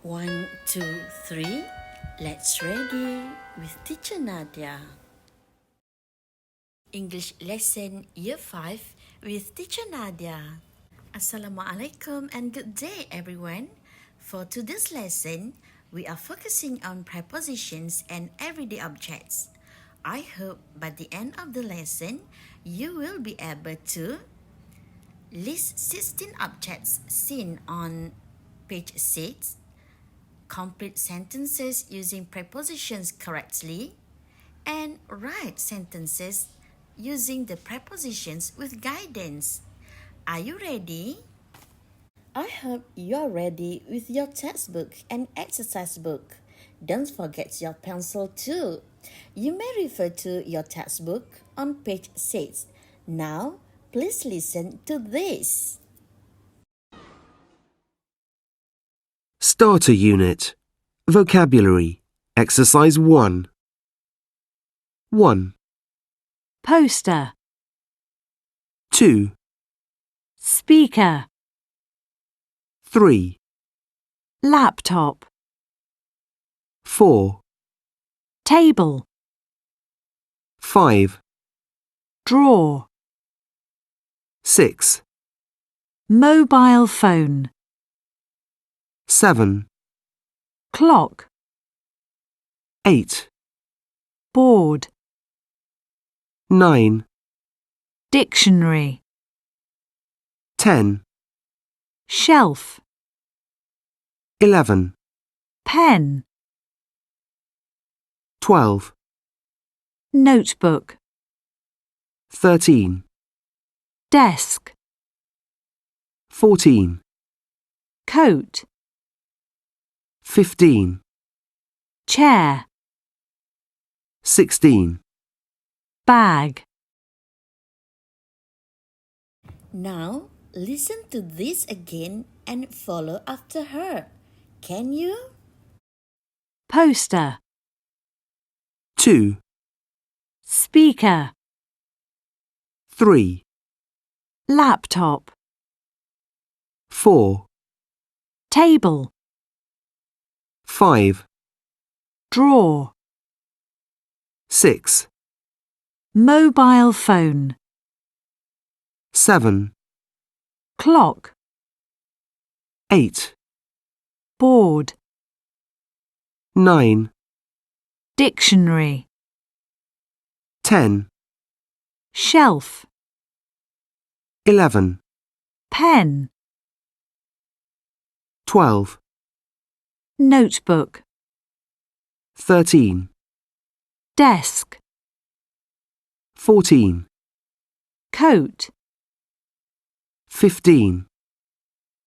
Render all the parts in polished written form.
1, 2, 3. Let's ready with Teacher Nadia. English lesson year 5 with Teacher Nadia. Assalamualaikum and good day everyone. For today's lesson, we are focusing on prepositions and everyday objects. I hope by the end of the lesson, you will be able to list 16 objects seen on page 6, complete sentences using prepositions correctly, and write sentences using the prepositions with guidance. Are you ready? I hope you're ready with your textbook and exercise book. Don't forget your pencil too. You may refer to your textbook on page 6. Now, please listen to this. Starter Unit. Vocabulary. Exercise 1. 1, Poster, 2, speaker, 3, laptop, 4, table, 5, drawer, 6, mobile phone, 7, clock, 8, board, 9, dictionary, 10, shelf, 11, pen, 12, notebook, 13, desk, 14, coat, 15, chair, 16. bag. Now, listen to this again and follow after her. Can you? Poster, 2, speaker, 3, laptop, 4, table, 5, drawer, 6, mobile phone, 7, clock, 8, board, 9, dictionary, 10, shelf, 11, pen, 12, notebook, 13, desk, 14, coat, 15,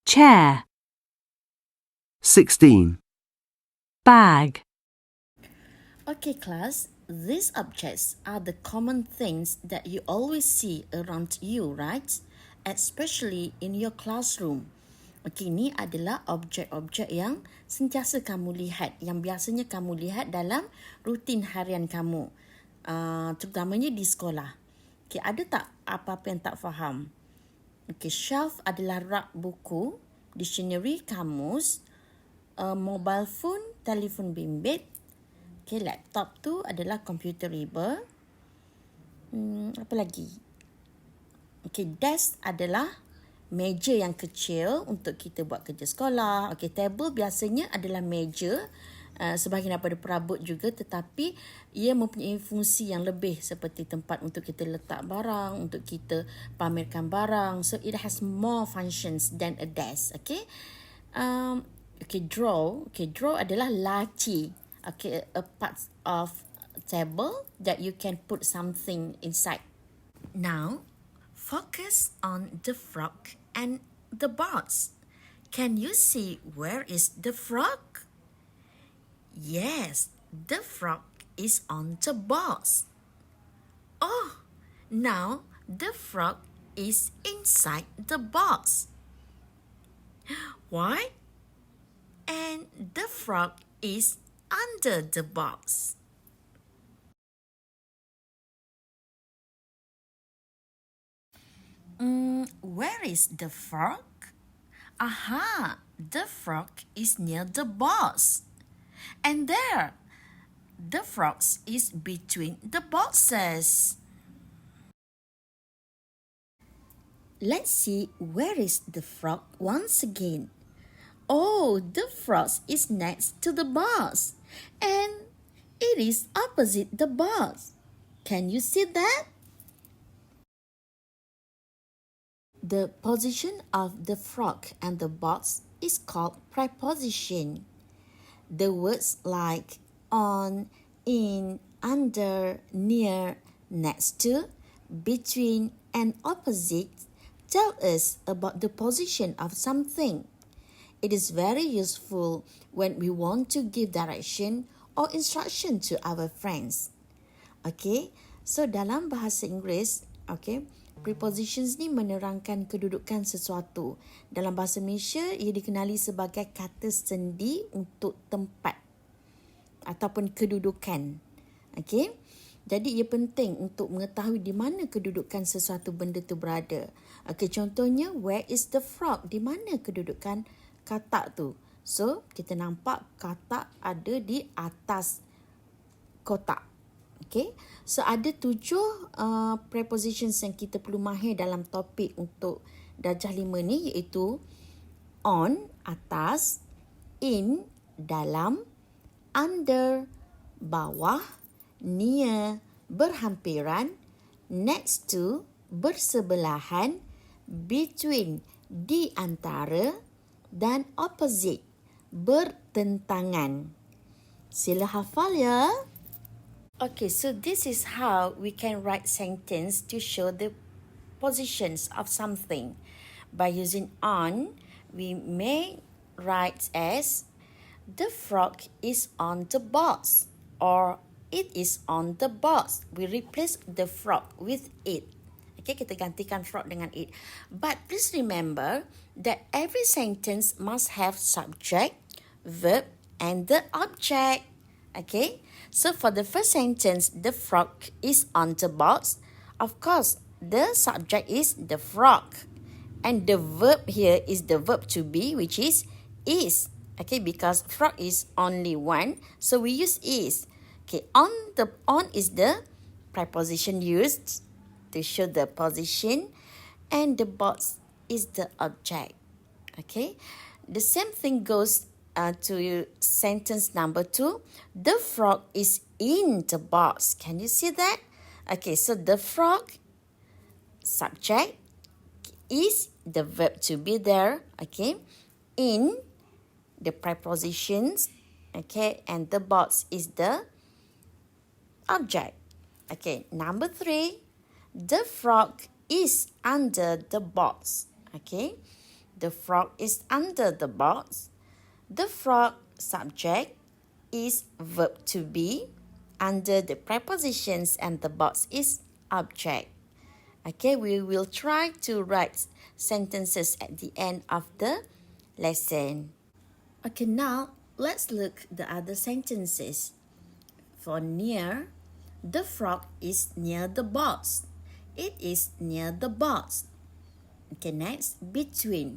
chair, 16. bag. Okay, class. These objects are the common things that you always see around you, right? Especially in your classroom. Okay, ini adalah objek-objek yang sentiasa kamu lihat, yang biasanya kamu lihat dalam rutin harian kamu, terutamanya di sekolah. Okay, ada tak apa-apa yang tak faham? Okay, shelf adalah rak buku, dictionary, kamus, mobile phone, telefon bimbit. Okay, laptop tu adalah komputer riba. Apa lagi? Okay, desk adalah meja yang kecil untuk kita buat kerja sekolah. Okay, table biasanya adalah meja sebahagian daripada perabot juga, tetapi ia mempunyai fungsi yang lebih seperti tempat untuk kita letak barang, untuk kita pamerkan barang. So, it has more functions than a desk. Okay. Okay, drawer. Okay, drawer adalah laci. Okay, a part of table that you can put something inside. Now, focus on the frog and the box. Can you see where is the frog? Yes, the frog is on the box. Oh, now the frog is inside the box. Why? And the frog is under the box. Where is the frog? Aha! The frog is near the box. And there, the frog is between the boxes. Let's see where is the frog once again. Oh, the frog is next to the box. And it is opposite the box. Can you see that? The position of the frog and the box is called preposition. The words like on, in, under, near, next to, between, and opposite tell us about the position of something. It is very useful when we want to give direction or instruction to our friends. Okay, so dalam bahasa Inggeris, okay, prepositions ni menerangkan kedudukan sesuatu. Dalam bahasa Malaysia, ia dikenali sebagai kata sendi untuk tempat ataupun kedudukan. Okay, jadi ia penting untuk mengetahui di mana kedudukan sesuatu benda tu berada. Okay, contohnya, where is the frog? Di mana kedudukan katak tu? So, kita nampak katak ada di atas kotak. Okay, so ada 7 prepositions yang kita perlu mahir dalam topik untuk darjah 5 ni, iaitu on, atas, in, dalam, under, bawah, near, berhampiran, next to, bersebelahan, between, di antara, dan opposite, bertentangan. Sila hafal ya. Okay, so this is how we can write sentence to show the positions of something. By using on, we may write as the frog is on the box or it is on the box. We replace the frog with it. Okay, kita gantikan frog dengan it. But please remember that every sentence must have subject, verb, and the object. Okay, so for the first sentence, the frog is on the box. Of course, the subject is the frog. And the verb here is the verb to be, which is. Okay, because frog is only one, so we use is. Okay, on is the preposition used to show the position, and the box is the object. Okay, the same thing goes to sentence number 2. The frog is in the box. Can you see that? Okay, so the frog, subject, is the verb to be there. Okay, in, the prepositions. Okay, and the box is the object. Okay, number 3. The frog is under the box. Okay, the frog is under the box. The frog, subject, is verb to be under the prepositions, and the box is object. Okay, we will try to write sentences at the end of the lesson. Okay, now let's look the other sentences. For near, the frog is near the box. It is near the box. Okay, next, between.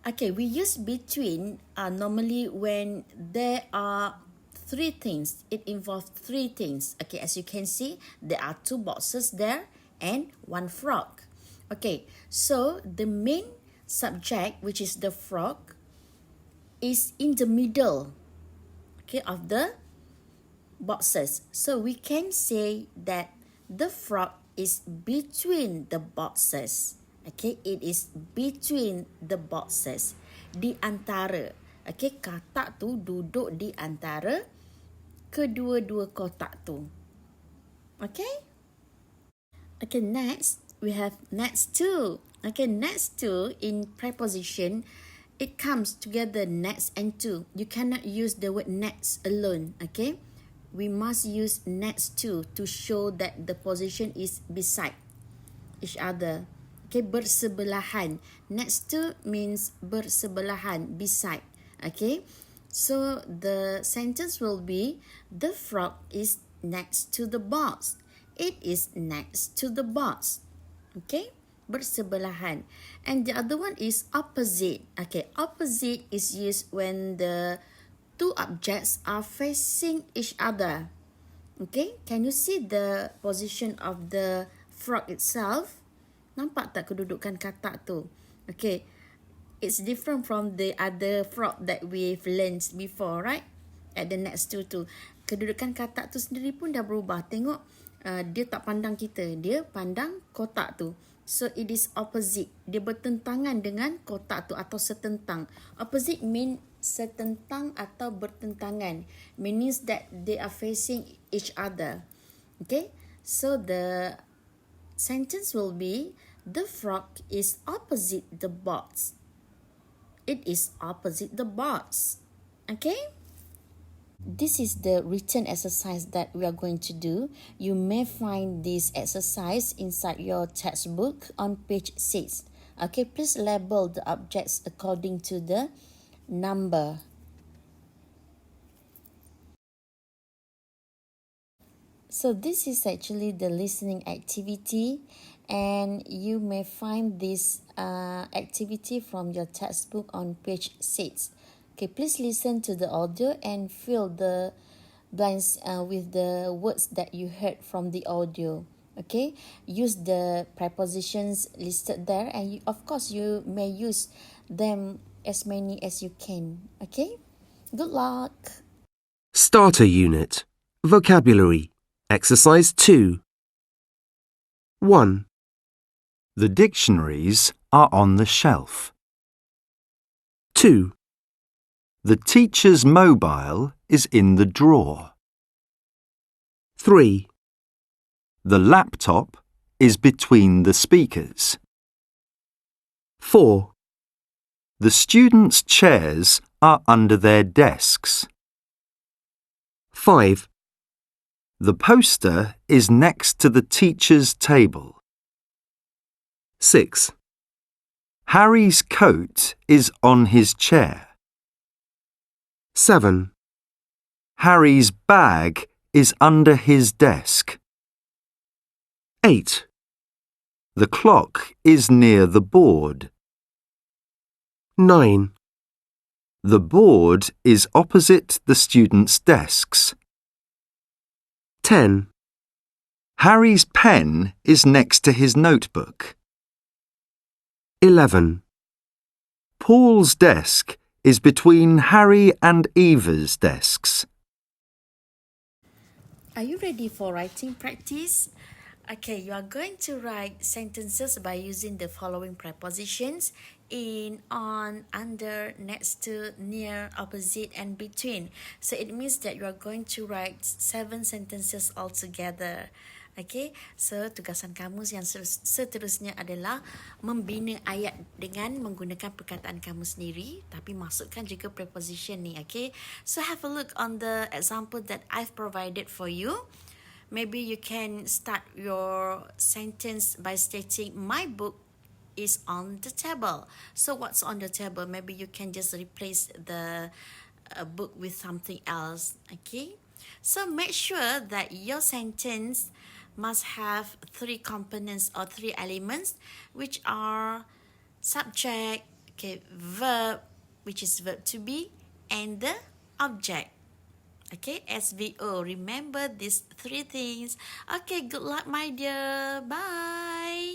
Okay, we use between normally when there are 3 things. It involves 3 things. Okay, as you can see, there are 2 boxes there and 1 frog. Okay, so the main subject, which is the frog, is in the middle, okay, of the boxes. So we can say that the frog is between the boxes. Okay, it is between the boxes. Di antara. Okay, katak tu duduk di antara kedua-dua kotak tu. Okay? Okay, next, we have next to. Okay, next to in preposition, it comes together next and to. You cannot use the word next alone. Okay? We must use next to show that the position is beside each other. Okay, bersebelahan. Next to means bersebelahan, beside. Okay, so the sentence will be, the frog is next to the box. It is next to the box. Okay, bersebelahan. And the other one is opposite. Okay, opposite is used when the two objects are facing each other. Okay, can you see the position of the frog itself? Nampak tak kedudukan katak tu? Okay, it's different from the other frog that we've learned before, right? At the next tu. Kedudukan katak tu sendiri pun dah berubah. Tengok, dia tak pandang kita. Dia pandang kotak tu. So, it is opposite. Dia bertentangan dengan kotak tu atau setentang. Opposite mean setentang atau bertentangan. Means that they are facing each other. Okay? So, the sentence will be, the frog is opposite the box. It is opposite the box. Okay? This is the written exercise that we are going to do. You may find this exercise inside your textbook on page 6. Okay, please label the objects according to the number. So this is actually the listening activity, and you may find this activity from your textbook on page 6. Okay, please listen to the audio and fill the blanks with the words that you heard from the audio. Okay, use the prepositions listed there, and of course you may use them as many as you can. Okay, good luck. Starter Unit. Vocabulary. Exercise 2. 1. The dictionaries are on the shelf. 2. The teacher's mobile is in the drawer. 3. The laptop is between the speakers. 4. The students' chairs are under their desks. 5. The poster is next to the teacher's table. 6. Harry's coat is on his chair. 7. Harry's bag is under his desk. 8. The clock is near the board. 9. The board is opposite the students' desks. 10. Harry's pen is next to his notebook. 11. Paul's desk is between Harry and Eva's desks. Are you ready for writing practice? Okay, you are going to write sentences by using the following prepositions: in, on, under, next to, near, opposite, and between. So it means that you are going to write 7 sentences altogether. Okay, so tugasan kamu yang seterusnya adalah membina ayat dengan menggunakan perkataan kamu sendiri, tapi masukkan juga preposition ni. Okay, so have a look on the example that I've provided for you. Maybe you can start your sentence by stating, my book is on the table. So what's on the table? Maybe you can just replace the book with something else. Okay, so make sure that your sentence must have 3 components or 3 elements, which are subject, okay, verb, which is verb to be, and the object. Okay, SVO. Remember these 3 things. Okay, good luck, my dear. Bye.